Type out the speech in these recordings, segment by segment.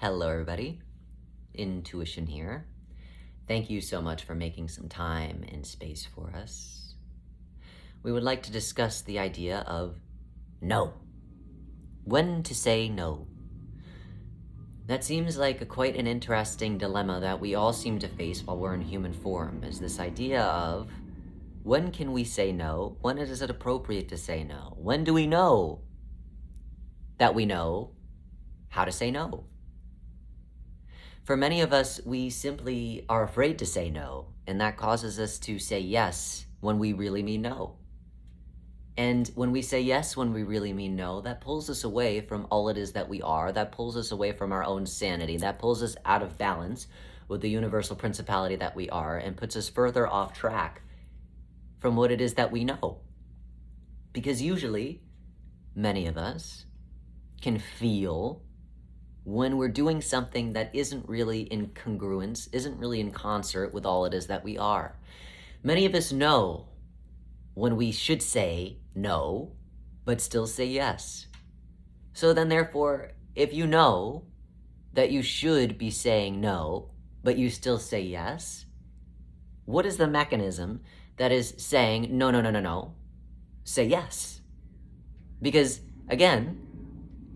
Hello, everybody. Intuition here. Thank you so much for making some time and space for us. We would like to discuss the idea of no. When to say no. That seems like quite an interesting dilemma that we all seem to face while we're in human form, is this idea of when can we say no? When is it appropriate to say no? When do we know that we know how to say no? For many of us, we simply are afraid to say no, and that causes us to say yes when we really mean no. And when we say yes when we really mean no, that pulls us away from all it is that we are, that pulls us away from our own sanity, that pulls us out of balance with the universal principality that we are, and puts us further off track from what it is that we know. Because usually, many of us can feel when we're doing something that isn't really in congruence, isn't really in concert with all it is that we are. Many of us know when we should say no, but still say yes. So then therefore, if you know that you should be saying no, but you still say yes, what is the mechanism that is saying no, say yes? Because again,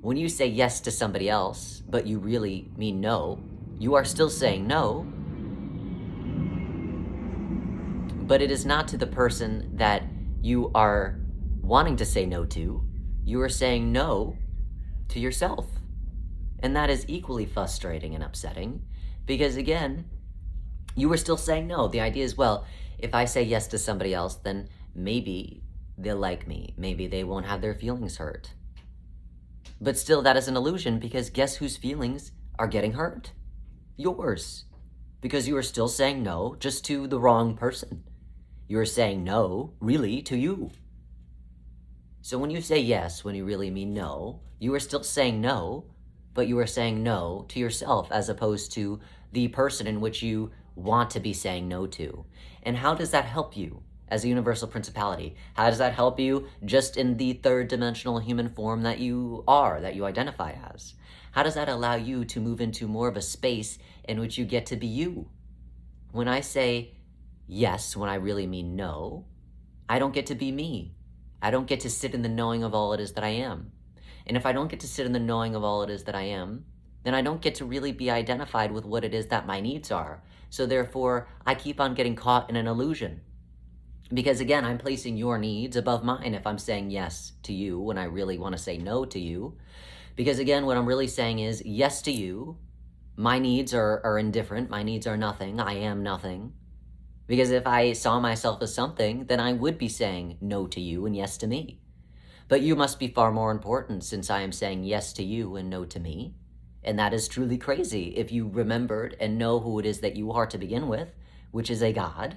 when you say yes to somebody else, but you really mean no, you are still saying no, but it is not to the person that you are wanting to say no to. You are saying no to yourself. And that is equally frustrating and upsetting because, again, you are still saying no. The idea is, well, if I say yes to somebody else, then maybe they'll like me. Maybe they won't have their feelings hurt. But still, that is an illusion because guess whose feelings are getting hurt? Yours. Because you are still saying no just to the wrong person. You are saying no, really, to you. So when you say yes, when you really mean no, you are still saying no, but you are saying no to yourself as opposed to the person in which you want to be saying no to. And how does that help you as a universal principality? How does that help you just in the third dimensional human form that you are, that you identify as? How does that allow you to move into more of a space in which you get to be you? When I say yes, when I really mean no, I don't get to be me. I don't get to sit in the knowing of all it is that I am. And if I don't get to sit in the knowing of all it is that I am, then I don't get to really be identified with what it is that my needs are. So therefore, I keep on getting caught in an illusion. Because again, I'm placing your needs above mine if I'm saying yes to you when I really want to say no to you. Because again, what I'm really saying is yes to you. My needs are indifferent. My needs are nothing. I am nothing. Because if I saw myself as something, then I would be saying no to you and yes to me. But you must be far more important since I am saying yes to you and no to me. And that is truly crazy if you remembered and know who it is that you are to begin with, which is a God.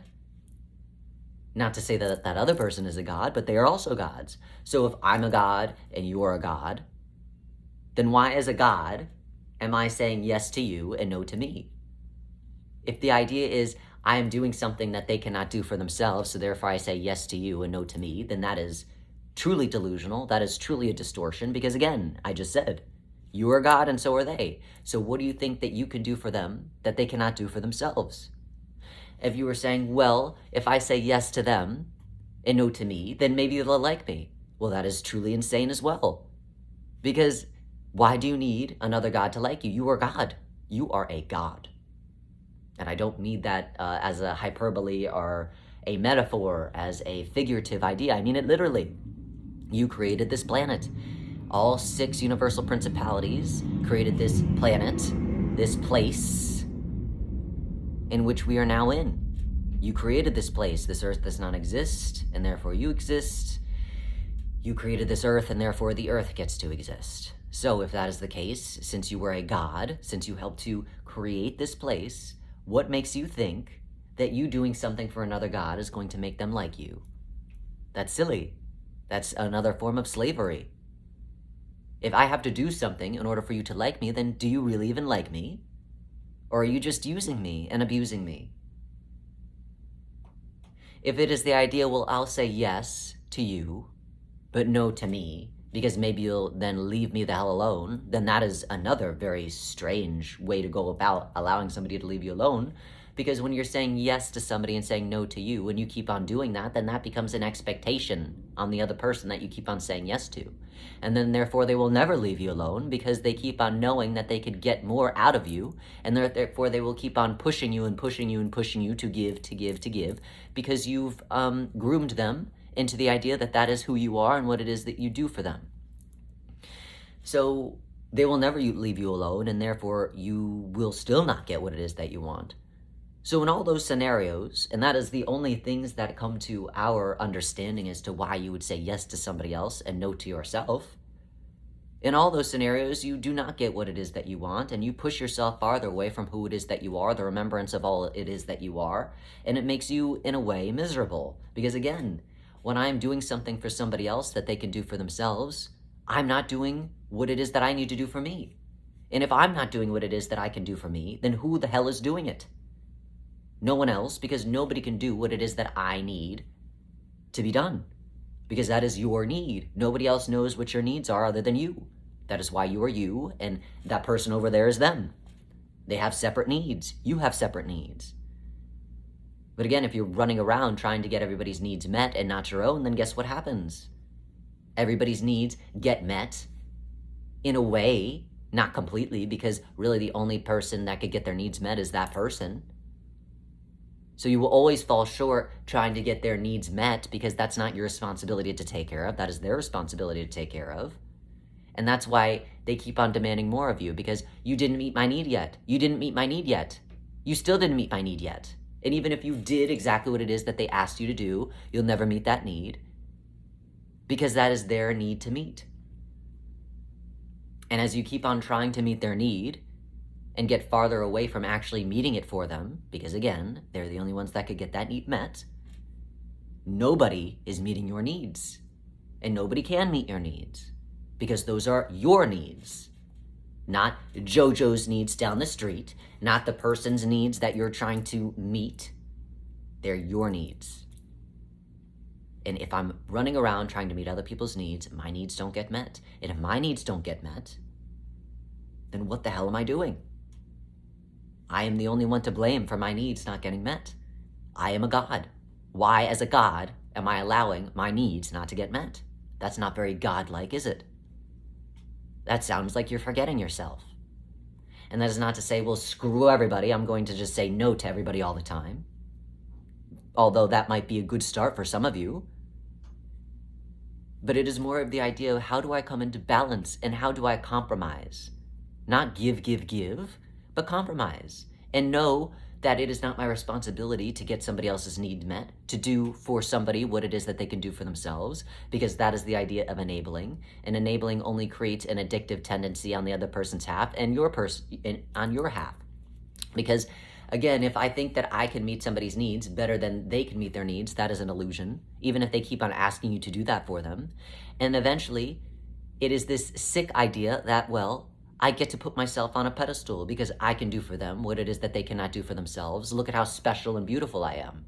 Not to say that that other person is a God, but they are also gods. So if I'm a God and you are a God, then why as a God am I saying yes to you and no to me? If the idea is I am doing something that they cannot do for themselves, so therefore I say yes to you and no to me, then that is truly delusional. That is truly a distortion because again, I just said, you are God and so are they. So what do you think that you can do for them that they cannot do for themselves? If you were saying, well, if I say yes to them and no to me, then maybe they'll like me. Well, that is truly insane as well. Because why do you need another God to like you? You are God. You are a God. And I don't need that as a hyperbole or a metaphor, as a figurative idea. I mean it literally. You created this planet. All 6 universal principalities created this planet, this place in which we are now in. You created this place. This earth does not exist, and therefore you exist. You created this earth, and therefore the earth gets to exist. So if that is the case, since you were a God, since you helped to create this place, what makes you think that you doing something for another God is going to make them like you? That's silly. That's another form of slavery. If I have to do something in order for you to like me, then do you really even like me? Or are you just using me and abusing me? If it is the idea, well, I'll say yes to you, but no to me, because maybe you'll then leave me the hell alone, then that is another very strange way to go about allowing somebody to leave you alone. Because when you're saying yes to somebody and saying no to you, and you keep on doing that, then that becomes an expectation on the other person that you keep on saying yes to. And then therefore they will never leave you alone, because they keep on knowing that they could get more out of you, and therefore they will keep on pushing you and pushing you and pushing you to give, to give, to give, because you've groomed them into the idea that that is who you are and what it is that you do for them. So they will never leave you alone, and therefore you will still not get what it is that you want. So in all those scenarios, and that is the only things that come to our understanding as to why you would say yes to somebody else and no to yourself, in all those scenarios, you do not get what it is that you want, and you push yourself farther away from who it is that you are, the remembrance of all it is that you are, and it makes you, in a way, miserable. Because again, when I'm doing something for somebody else that they can do for themselves, I'm not doing what it is that I need to do for me. And if I'm not doing what it is that I can do for me, then who the hell is doing it? No one else, because nobody can do what it is that I need to be done. Because that is your need. Nobody else knows what your needs are other than you. That is why you are you, and that person over there is them. They have separate needs. You have separate needs. But again, if you're running around trying to get everybody's needs met and not your own, then guess what happens? Everybody's needs get met in a way, not completely, because really the only person that could get their needs met is that person. So you will always fall short trying to get their needs met, because that's not your responsibility to take care of. That is their responsibility to take care of. And that's why they keep on demanding more of you, because you didn't meet my need yet. You didn't meet my need yet. You still didn't meet my need yet. And even if you did exactly what it is that they asked you to do, you'll never meet that need, because that is their need to meet. And as you keep on trying to meet their need, and get farther away from actually meeting it for them, because again, they're the only ones that could get that need met, nobody is meeting your needs. And nobody can meet your needs, because those are your needs. Not JoJo's needs down the street, not the person's needs that you're trying to meet. They're your needs. And if I'm running around trying to meet other people's needs, my needs don't get met. And if my needs don't get met, then what the hell am I doing? I am the only one to blame for my needs not getting met. I am a god. Why, as a god, am I allowing my needs not to get met? That's not very godlike, is it? That sounds like you're forgetting yourself. And that is not to say, well, screw everybody, I'm going to just say no to everybody all the time. Although that might be a good start for some of you. But it is more of the idea of, how do I come into balance and how do I compromise? Not give, but compromise, and know that it is not my responsibility to get somebody else's need met, to do for somebody what it is that they can do for themselves, because that is the idea of enabling, and enabling only creates an addictive tendency on the other person's half and on your half. Because again, if I think that I can meet somebody's needs better than they can meet their needs, that is an illusion, even if they keep on asking you to do that for them. And eventually, it is this sick idea that, well, I get to put myself on a pedestal because I can do for them what it is that they cannot do for themselves. Look at how special and beautiful I am.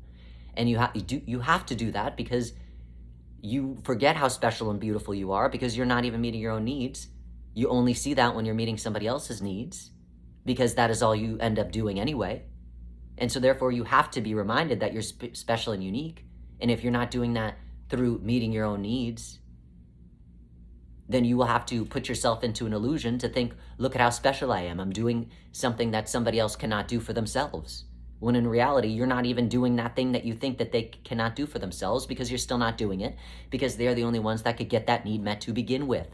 And you have to do that, because you forget how special and beautiful you are, because you're not even meeting your own needs. You only see that when you're meeting somebody else's needs, because that is all you end up doing anyway. And so therefore you have to be reminded that you're special and unique. And if you're not doing that through meeting your own needs, then you will have to put yourself into an illusion to think, look at how special I am. I'm doing something that somebody else cannot do for themselves. When in reality, you're not even doing that thing that you think that they cannot do for themselves, because you're still not doing it, because they're the only ones that could get that need met to begin with.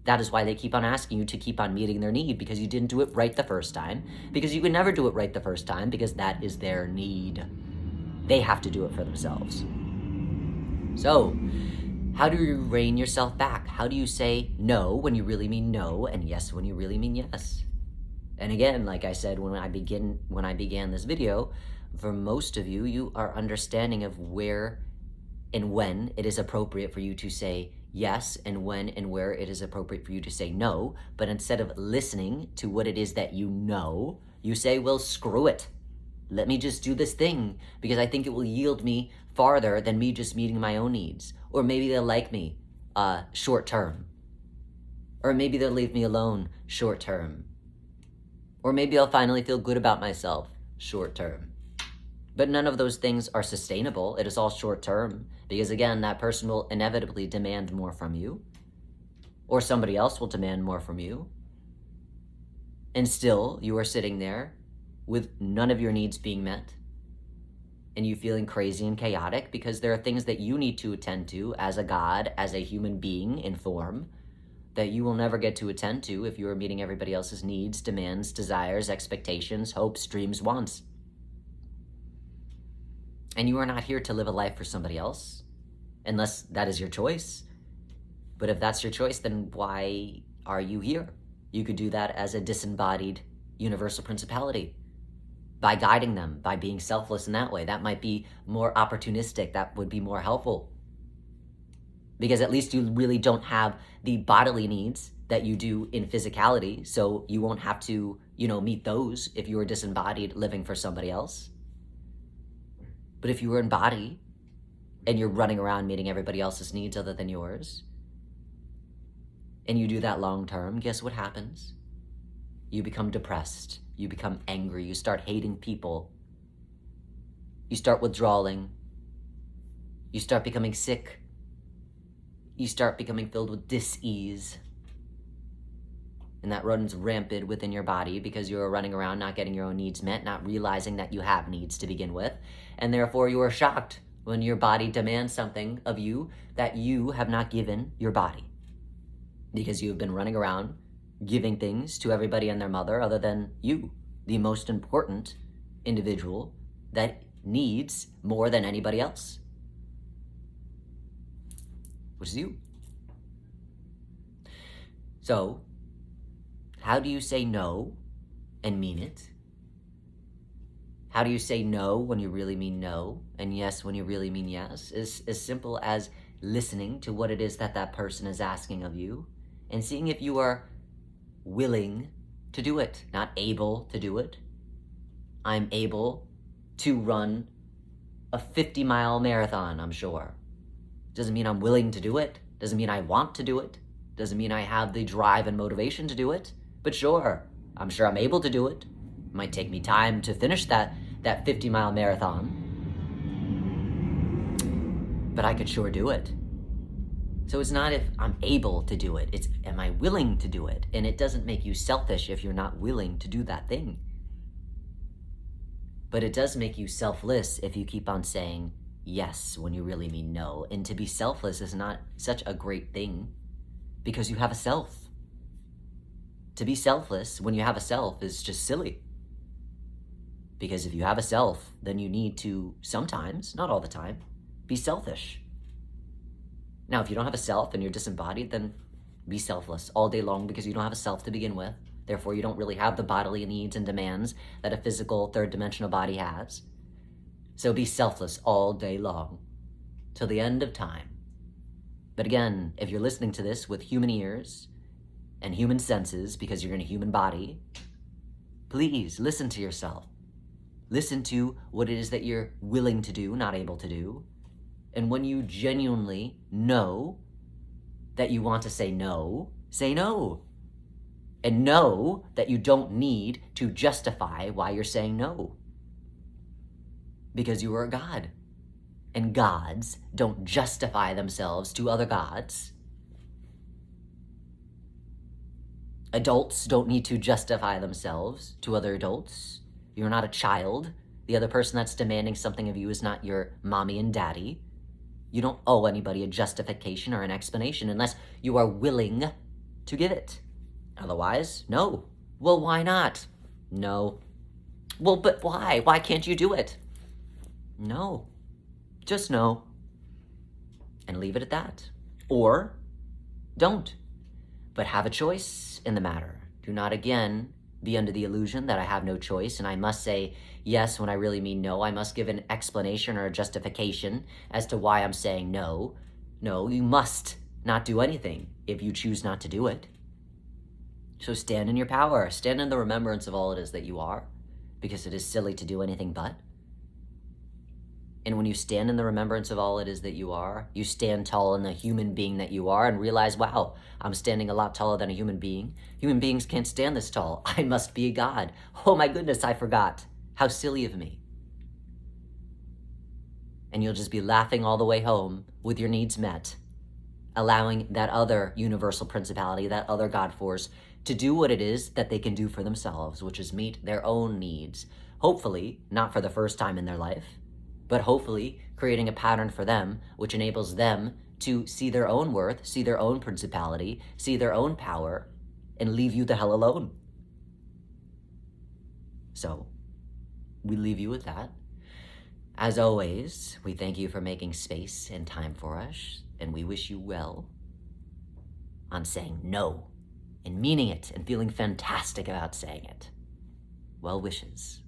That is why they keep on asking you to keep on meeting their need, because you didn't do it right the first time, because you can never do it right the first time, because that is their need. They have to do it for themselves. So, how do you rein yourself back? How do you say no when you really mean no, and yes when you really mean yes? And again, like I said when I began this video, for most of you, you are understanding of where and when it is appropriate for you to say yes, and when and where it is appropriate for you to say no. But instead of listening to what it is that you know, you say, well, screw it. Let me just do this thing, because I think it will yield me farther than me just meeting my own needs. Or maybe they'll like me short term. Or maybe they'll leave me alone short term. Or maybe I'll finally feel good about myself short term. But none of those things are sustainable. It is all short term. Because again, that person will inevitably demand more from you. Or somebody else will demand more from you. And still, you are sitting there with none of your needs being met. And you feeling crazy and chaotic because there are things that you need to attend to as a God, as a human being in form, that you will never get to attend to if you are meeting everybody else's needs, demands, desires, expectations, hopes, dreams, wants. And you are not here to live a life for somebody else, unless that is your choice. But if that's your choice, then why are you here? You could do that as a disembodied universal principality, by guiding them, by being selfless in that way. That might be more opportunistic. That would be more helpful. Because at least you really don't have the bodily needs that you do in physicality, so you won't have to, meet those if you were disembodied living for somebody else. But if you were in body and you're running around meeting everybody else's needs other than yours, and you do that long term, guess what happens? You become depressed. You become angry. You start hating people. You start withdrawing. You start becoming sick. You start becoming filled with dis-ease. And that runs rampant within your body because you are running around not getting your own needs met, not realizing that you have needs to begin with. And therefore you are shocked when your body demands something of you that you have not given your body. Because you've been running around giving things to everybody and their mother other than you, the most important individual that needs more than anybody else, which is you. So, how do you say no and mean it? How do you say no when you really mean no, and yes when you really mean yes? Is as simple as listening to what it is that that person is asking of you and seeing if you are willing to do it, not able to do it. I'm able to run a 50-mile marathon, I'm sure. Doesn't mean I'm willing to do it. Doesn't mean I want to do it. Doesn't mean I have the drive and motivation to do it. But sure, I'm sure I'm able to do it. It might take me time to finish that 50-mile marathon. But I could sure do it. So it's not if I'm able to do it, it's am I willing to do it? And it doesn't make you selfish if you're not willing to do that thing. But it does make you selfless if you keep on saying yes when you really mean no. And to be selfless is not such a great thing because you have a self. To be selfless when you have a self is just silly. Because if you have a self, then you need to sometimes, not all the time, be selfish. Now, if you don't have a self and you're disembodied, then be selfless all day long because you don't have a self to begin with. Therefore, you don't really have the bodily needs and demands that a physical third-dimensional body has. So be selfless all day long till the end of time. But again, if you're listening to this with human ears and human senses because you're in a human body, please listen to yourself. Listen to what it is that you're willing to do, not able to do. And when you genuinely know that you want to say no, say no. And know that you don't need to justify why you're saying no. Because you are a god. And gods don't justify themselves to other gods. Adults don't need to justify themselves to other adults. You're not a child. The other person that's demanding something of you is not your mommy and daddy. You don't owe anybody a justification or an explanation unless you are willing to give it. Otherwise, no. Well, why not? No. Well, but why? Why can't you do it? No. Just no. And leave it at that. Or don't. But have a choice in the matter. Do not again be under the illusion that I have no choice and I must say yes when I really mean no. I must give an explanation or a justification as to why I'm saying no. No, you must not do anything if you choose not to do it. So stand in your power. Stand in the remembrance of all it is that you are, because it is silly to do anything but. And when you stand in the remembrance of all it is that you are, you stand tall in the human being that you are and realize, wow, I'm standing a lot taller than a human being. Human beings can't stand this tall. I must be a god. Oh my goodness, I forgot. How silly of me. And you'll just be laughing all the way home with your needs met, allowing that other universal principality, that other God force, to do what it is that they can do for themselves, which is meet their own needs. Hopefully, not for the first time in their life, but hopefully creating a pattern for them which enables them to see their own worth, see their own principality, see their own power, and leave you the hell alone. So, we leave you with that. As always, we thank you for making space and time for us, and we wish you well on saying no and meaning it and feeling fantastic about saying it. Well wishes.